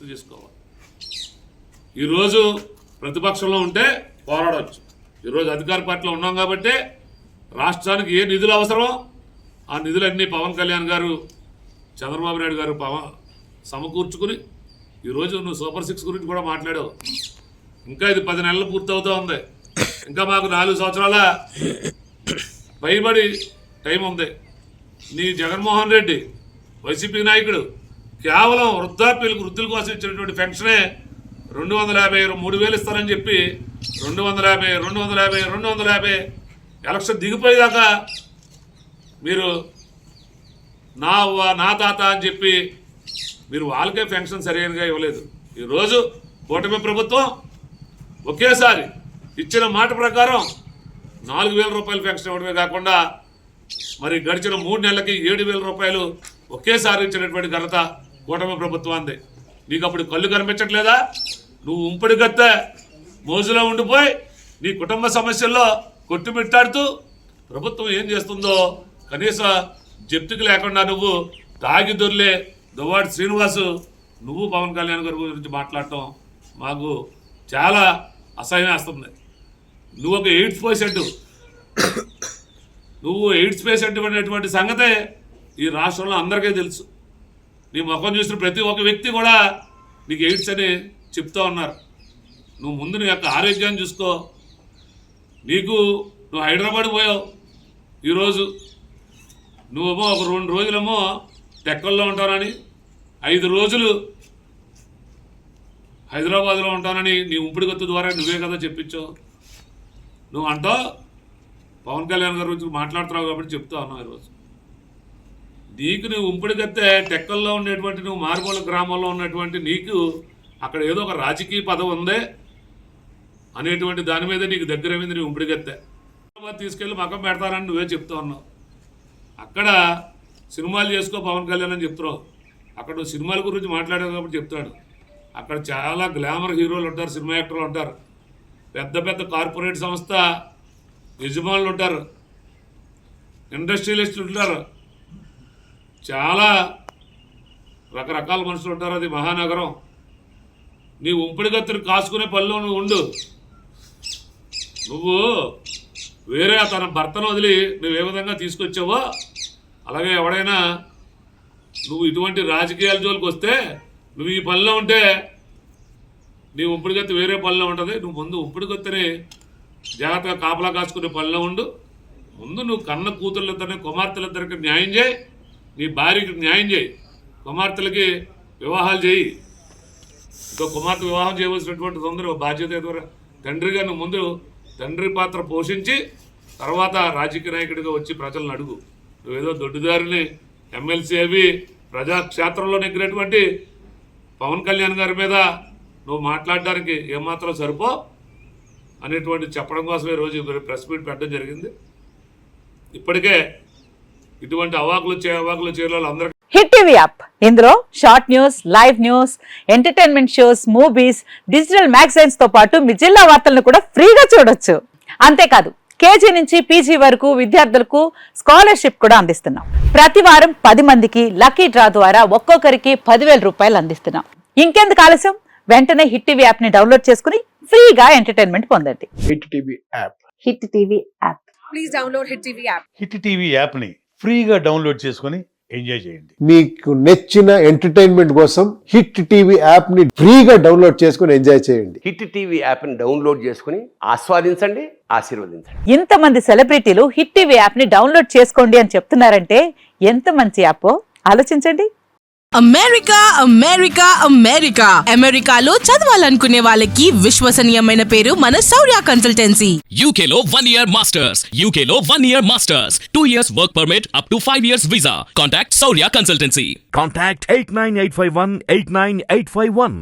గుర్తు చేసుకోవాలి. ఈరోజు ప్రతిపక్షంలో ఉంటే పోరాడవచ్చు. ఈరోజు అధికార పార్టీలో ఉన్నాం కాబట్టి రాష్ట్రానికి ఏ నిధులు అవసరమో ఆ నిధులన్నీ పవన్ కళ్యాణ్ గారు, చంద్రబాబు నాయుడు గారు సమకూర్చుకుని ఈరోజు నువ్వు సూపర్ 6 గురించి కూడా మాట్లాడావు. ఇంకా ఇది 10 నెలలు పూర్తవుతూ ఉంది. ఇంకా మాకు 4 సంవత్సరాల పైబడి టైం ఉంది. నీ జగన్మోహన్ రెడ్డి వైసీపీ నాయకుడు కేవలం వృద్ధుల కోసం ఇచ్చినటువంటి పెన్షనే 250 3,000 ఇస్తారని చెప్పి 250 ఎలక్షన్ దిగిపోయేదాకా మీరు నా తాత అని చెప్పి మీరు వాళ్ళకే పెన్షన్ సరైనగా ఇవ్వలేదు. ఈరోజు కూటమి ప్రభుత్వం ఒకేసారి ఇచ్చిన మాట ప్రకారం 4,000 రూపాయలు పెన్షన్ ఇవ్వడమే కాకుండా మరి గడిచిన 3 నెలలకి 7,000 రూపాయలు ఒకేసారి ఇచ్చినటువంటి ఘనత కూటమి ప్రభుత్వాన్ని. నీకు అప్పుడు కళ్ళు కనిపించట్లేదా? నువ్వు ఉంపడిగత్తే మోజులో ఉండిపోయి నీ కుటుంబ సమస్యల్లో కొట్టుమిట్టాడుతూ ప్రభుత్వం ఏం చేస్తుందో కనీస జప్తికి లేకుండా నువ్వు తాగి దొర్లే దువ్వాడి శ్రీనివాసు నువ్వు పవన్ కళ్యాణ్ గారి గురించి మాట్లాడటం మాకు చాలా అసహ్యం వేస్తుంది. నువ్వు ఒక ఎయిడ్స్ పేషెంట్ అనేటువంటి సంగతే ఈ రాష్ట్రంలో అందరికీ తెలుసు. నీ ముఖం చూసిన ప్రతి ఒక్క వ్యక్తి కూడా నీకు ఎయిడ్స్ అని చెప్తూ ఉన్నారు. నువ్వు ముందు నీ యొక్క ఆరోగ్యాన్ని చూసుకో. నువ్వు హైదరాబాద్ పోయావు. ఈరోజు నువ్వేమో ఒక 2 రోజులేమో టెక్కల్లో ఉంటానని, 5 రోజులు హైదరాబాద్లో ఉంటానని నీ ఉంపుడుగత్తు ద్వారా నువ్వే కదా చెప్పించావు. నువ్వు అంటావు పవన్ కళ్యాణ్ గారి గురించి మాట్లాడుతున్నావు కాబట్టి చెప్తా ఉన్నావు. ఈరోజు నువ్వు ఉంపుడుగత్తే టెక్కల్లో ఉండేటువంటి నువ్వు మారుమూల గ్రామంలో ఉన్నటువంటి నీకు అక్కడ ఏదో ఒక రాజకీయ పదవి ఉందే అనేటువంటి దాని మీద నీకు దగ్గరమైంది. నీ ఉంపుడుగత్తే తీసుకెళ్ళి మకం పెడతానని నువ్వే చెప్తా ఉన్నావు. అక్కడ సినిమాలు చేసుకో పవన్ కళ్యాణ్ అని చెప్తున్నావు. అక్కడ సినిమాల గురించి మాట్లాడావు కాబట్టి చెప్తాడు. అక్కడ చాలా గ్లామర్ హీరోలు ఉంటారు, సినిమా యాక్టర్లు ఉంటారు, పెద్ద పెద్ద కార్పొరేట్ సంస్థ యజమానులు ఉంటారు, ఇండస్ట్రియలిస్టులు ఉంటారు, చాలా రకరకాల మనుషులు ఉంటారు. అది మహానగరం. నీ ఉంపుడుగత్తుని కాసుకునే పనిలో నువ్వు ఉండు. నువ్వు వేరే తన భర్తను వదిలి నువ్వు ఏ విధంగా తీసుకొచ్చావో అలాగే ఎవడైనా నువ్వు ఇటువంటి రాజకీయాల జోలికి వస్తే నువ్వు ఈ పనిలో ఉంటే నీ ఉంపుడుగత్తి వేరే పనిలో ఉంటుంది. నువ్వు ముందు ఉంపుడుగత్తిని జాగ్రత్తగా కాపలా కాసుకునే పనిలో ఉండు. ముందు నువ్వు కన్న కూతుర్లిద్దరిని కుమార్తెలిద్దరికి న్యాయం చేయి, నీ భార్యకి న్యాయం చేయి, కుమార్తెలకి వివాహాలు చేయి. ఇంకో కుమార్తె వివాహం చేయవలసినటువంటి తొందర బాధ్యత ద్వారా తండ్రిగా నువ్వు ముందు తండ్రి పాత్ర పోషించి తర్వాత రాజకీయ నాయకుడిగా వచ్చి ప్రజలను అడుగు. నువ్వేదో దొడ్డిదారిని ఎమ్మెల్సీ అవి ప్రజాక్షేత్రంలో నెగ్గినటువంటి పవన్ కళ్యాణ్ గారి మీద నువ్వు మాట్లాడడానికి ఏమాత్రం సరిపో అనేటువంటి చెప్పడం కోసమే రోజు ప్రెస్ మీట్ పెట్టడం జరిగింది. ఇప్పటికే ఇటువంటి అవాకులు చేయలు అందరికీ హిట్ టీవీ యాప్, ఇందులో short news, live news, entertainment shows, movies, digital magazines తో పాటు మీ జిల్లా వార్తలను కూడా ఫ్రీగా చూడొచ్చు. అంతేకాదు కేజీ నుంచి పీజీ వరకు విద్యార్థులకు స్కాలర్షిప్ కూడా అందిస్తున్నాం. ప్రతి వారం 10 మందికి లక్కీ డ్రా ద్వారా ఒక్కొక్కరికి 10,000 రూపాయలు అందిస్తున్నాం. ఇంకెందుకు ఆలస్యం, వెంటనే హిట్ టీవీ యాప్ ని డౌన్లోడ్ చేసుకుని ఫ్రీగా ఎంటర్టైన్మెంట్ పొందండి. Hit TV app. Hit TV app. Please download hit TV app. Hit TV app ని ఫ్రీగా డౌన్లోడ్ చేసుకుని ఎంజాయ్ చేయండి. మీకు నచ్చిన ఎంటర్టైన్మెంట్ కోసం హిట్ టీవీ యాప్ ని ఫ్రీగా డౌన్లోడ్ చేసుకుని ఎంజాయ్ చేయండి. హిట్ టీవీ యాప్ ని డౌన్లోడ్ చేసుకుని ఆస్వాదించండి, ఆశీర్వదించండి. ఇంతమంది సెలబ్రిటీలు హిట్ టీవీ యాప్ ని డౌన్లోడ్ చేసుకోండి అని చెప్తున్నారంటే ఎంత మంచి యాప్ ఆలోచించండి. అమెరికా అమెరికాలో చదవాలనుకునే వాళ్ళకి విశ్వసనీయమైన పేరు మన శౌర్య కన్సల్టెన్సీ. UK లో 1 year masters, 2 years work permit up to 5 years visa. Contact Saurya Consultancy. Contact 89851 89851.